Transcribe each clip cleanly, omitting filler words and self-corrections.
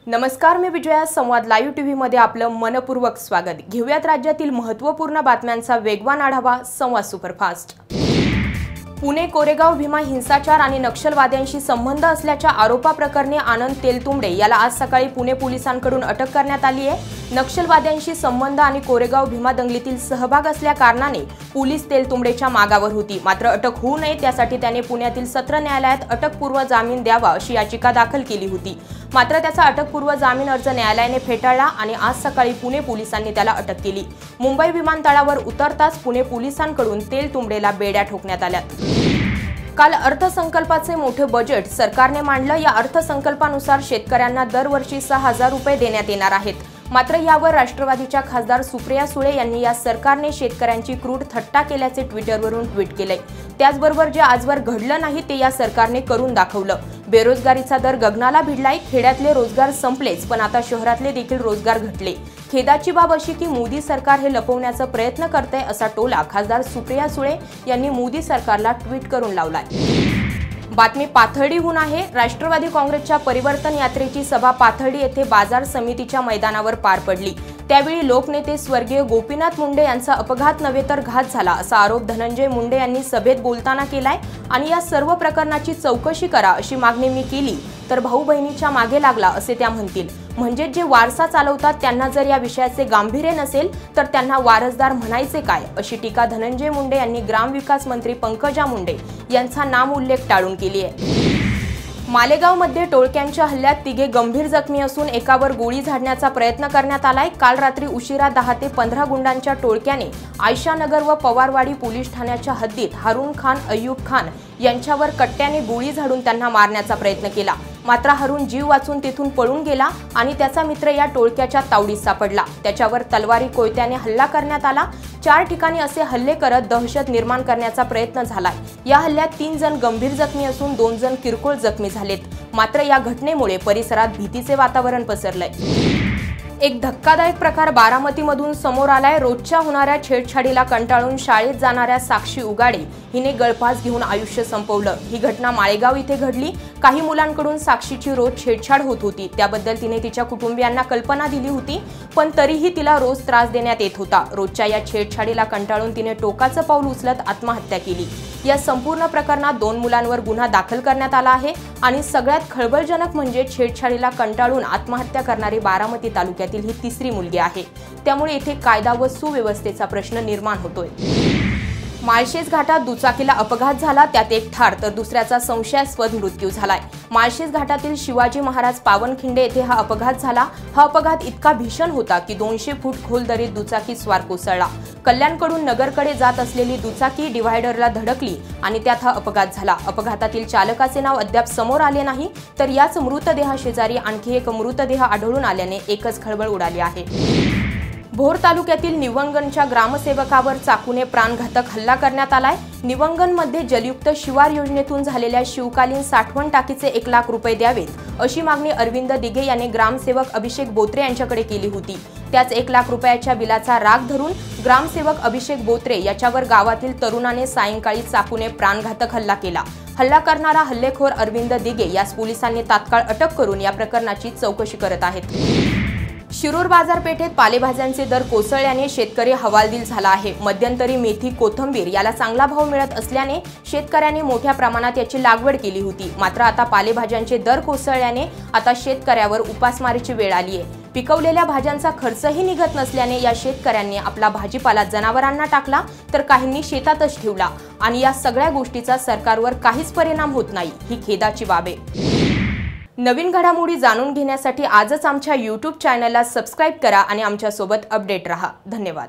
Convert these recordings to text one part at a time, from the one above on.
नमस्कार, मी विजया. संवाद live TV मध्ये आपलं मनपूर्वक स्वागत. घेऊयात राज्यातील महत्त्वपूर्ण बातम्यांचा वेगवान आढावा. संवाद सुपरफास्ट. पुणे कोरेगाव भीमा हिंसाचार आणि नक्षलवाद्यांशी संबंध असल्याच्या आरोपाप्रकरणी आनंद तेलतुंबडे याला आज सकाळी पुणे पोलिसांकडून अटक करण्यात आली आहे. नक्षलवाद्यांशी संबंध आणि कोरेगाव भीमा दंगलीतील सहभाग असल्या कारणाने पोलीस तेलतुंबडेच्या मागावर होती. मात्र अटक होऊ नये त्यासाठी त्याने पुण्यातील सत्र न्यायालयात अटकपूर्व जामीन द्यावा अशी याचिका दाखल केली होती. मात्र त्याचा अटकपूर्व जामीन अर्ज न्यायालयाने फेटाळला आणि आज सकाळी पुणे पोलिसांनी त्याला अटक केली. मुंबई विमानतळावर उतरताच पुणे पोलिसांकडून तेलतुंबडेला बेड्या ठोकण्यात आल्या. काल अर्थसंकल्पाचे मोठे बजेट सरकारने मांडलं. या अर्थसंकल्पानुसार शेतकऱ्यांना दरवर्षी 6,000 रुपये देण्यात येणार आहेत. मात्र यावर राष्ट्रवादीच्या खासदार सुप्रिया सुळे यांनी या सरकारने शेतकऱ्यांची क्रूड थट्टा केल्याचे ट्विटरवरून ट्विट केले. त्याचबरोबर जे आजवर घडलं नाही ते या सरकारने करून दाखवलं. बेरोजगारीचा दर गगनाला भिडलाय. खेड्यातले रोजगार संपलेच, पण आता शहरातले देखील रोजगार घटले. खेदाची बाब अशी की मोदी सरकार हे लपवण्याचा प्रयत्न करते असा टोला खासदार सुप्रिया सुळे यांनी मोदी सरकारला ट्विट करून लावलाय. बातमी पाथर्डीहून आहे. राष्ट्रवादी काँग्रेसच्या परिवर्तन यात्रेची सभा पाथर्डी येथे बाजार समितीच्या मैदानावर पार पडली. त्यावेळी लोकनेते स्वर्गीय गोपीनाथ मुंडे यांचा अपघात नव्हे तर घात झाला असा आरोप धनंजय मुंडे यांनी सभेत बोलताना केलाय. आणि या सर्व प्रकरणाची चौकशी करा अशी मागणी मी केली तर भाऊ बहिणीच्या मागे लागला असे त्या म्हणतील. म्हणजे जे वारसा चालवतात त्यांना जर या विषयाचे गांभीर्य नसेल तर त्यांना वारसदार म्हणायचे काय अशी टीका धनंजय मुंडे यांनी ग्रामविकास मंत्री पंकजा मुंडे यांचा नाम उल्लेख टाळून केली आहे. मालेगावमध्ये टोळक्यांच्या हल्ल्यात तिघे गंभीर जखमी असून एकावर गोळी झाडण्याचा प्रयत्न करण्यात आलाय. काल रात्री उशिरा 10 ते 15 गुंडांच्या टोळक्याने आयशानगर व पवारवाडी पोलीस ठाण्याच्या हद्दीत हारून खान, अय्यूब खान यांच्यावर कट्ट्याने गोळी झाडून त्यांना मारण्याचा प्रयत्न केला. मात्र हारून जीव वाचून तिथून पळून गेला आणि त्याचा मित्र या टोळक्याच्या तावडीत सापडला. त्याच्यावर तलवारी कोयत्याने हल्ला करण्यात आला. 4 ठिकाणी असे हल्ले करत दहशत निर्माण करण्याचा प्रयत्न झालाय. या हल्ल्यात 3 जण गंभीर जखमी असून 2 जण किरकोळ जखमी झालेत. मात्र या घटनेमुळे परिसरात भीतीचे वातावरण पसरलंय. एक धक्कादायक प्रकार बारामतीमधून समोर आलाय. रोजच्या होणाऱ्या छेडछाडीला कंटाळून शाळेत जाणाऱ्या साक्षी उगाडे हिने गळफास घेऊन आयुष्य संपवलं. ही घटना माळेगाव इथे घडली. काही मुलांकडून साक्षीची रोज छेडछाड होत होती. त्याबद्दल तिने तिच्या कुटुंबियांना कल्पना दिली होती, पण तरीही तिला रोज त्रास देण्यात येत होता. रोजच्या या छेडछाडीला कंटाळून तिने टोकाचं पाऊल उचलत आत्महत्या केली. या संपूर्ण प्रकरणात 2 मुलांवर गुन्हा दाखल करण्यात आला आहे. आणि सगळ्यात खळबळजनक म्हणजे छेडछाडीला कंटाळून आत्महत्या करणारी बारामती तालुक्यातील ही 3री मुलगी आहे. त्यामुळे येथे कायदा व सुव्यवस्थेचा प्रश्न निर्माण होतोय. माळशेज घाटात दुचाकीला अपघात झाला. त्यात एक ठार तर दुसऱ्याचा संशयास्पद मृत्यू झालाय. माळशेज घाटातील शिवाजी महाराज पावनखिंडे येथे हा अपघात झाला. हा अपघात इतका भीषण होता की 200 फूट खोल दरीत दुचाकी स्वार कोसळला. कल्याणकडून नगरकडे जात असलेली दुचाकी डिव्हायडरला धडकली आणि त्यात हा अपघात झाला. अपघातातील चालकाचे नाव अद्याप समोर आले नाही. तर याच मृतदेहाशेजारी आणखी एक मृतदेह आढळून आल्याने एकच खळबळ उडाली आहे. भोर तालुक्यातील निवंगणच्या ग्रामसेवकावर चाकूने प्राणघातक हल्ला करण्यात आलाय. निवंगणमध्ये जलयुक्त शिवार योजनेतून झालेल्या शिवकालीन साठवण टाकीचे 1 लाख रुपये द्यावेत अशी मागणी अरविंद दिघे यांनी ग्रामसेवक अभिषेक बोत्रे यांच्याकडे केली होती. त्याच 1 लाख रुपयाच्या बिलाचा राग धरून ग्रामसेवक अभिषेक बोत्रे याच्यावर गावातील तरुणाने सायंकाळी चाकूने प्राणघातक हल्ला केला. हल्ला करणारा हल्लेखोर अरविंद दिघे यास पोलिसांनी तात्काळ अटक करून या प्रकरणाची चौकशी करत आहेत. शिरूर बाजारपेठेत पालेभाज्यांचे दर कोसळल्याने शेतकरी हवालदिल झाला आहे. मध्यंतरी मेथी, कोथिंबीर याला चांगला भाव मिळत असल्याने शेतकऱ्यांनी मोठ्या प्रमाणात याची लागवड केली होती. मात्र आता पालेभाज्यांचे दर कोसळल्याने आता शेतकऱ्यावर उपासमारीची वेळ आली आहे. पिकवलेल्या भाज्यांचा खर्चही निघत नसल्याने या शेतकऱ्यांनी आपला भाजीपाला जनावरांना टाकला तर काहींनी शेतातच ठेवला आणि या सगळ्या गोष्टीचा सरकारवर काहीच परिणाम होत नाही. ही खेदाची बाब आहे. नवीन घडामोडी जाणून घेण्यासाठी आजच आमच्या YouTube चॅनलला सबस्क्राइब करा आणि आमच्या सोबत अपडेट रहा. धन्यवाद.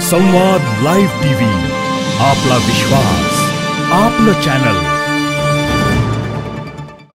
संवाद लाईव्ह टीव्ही, आपला विश्वास, आपलं चॅनल.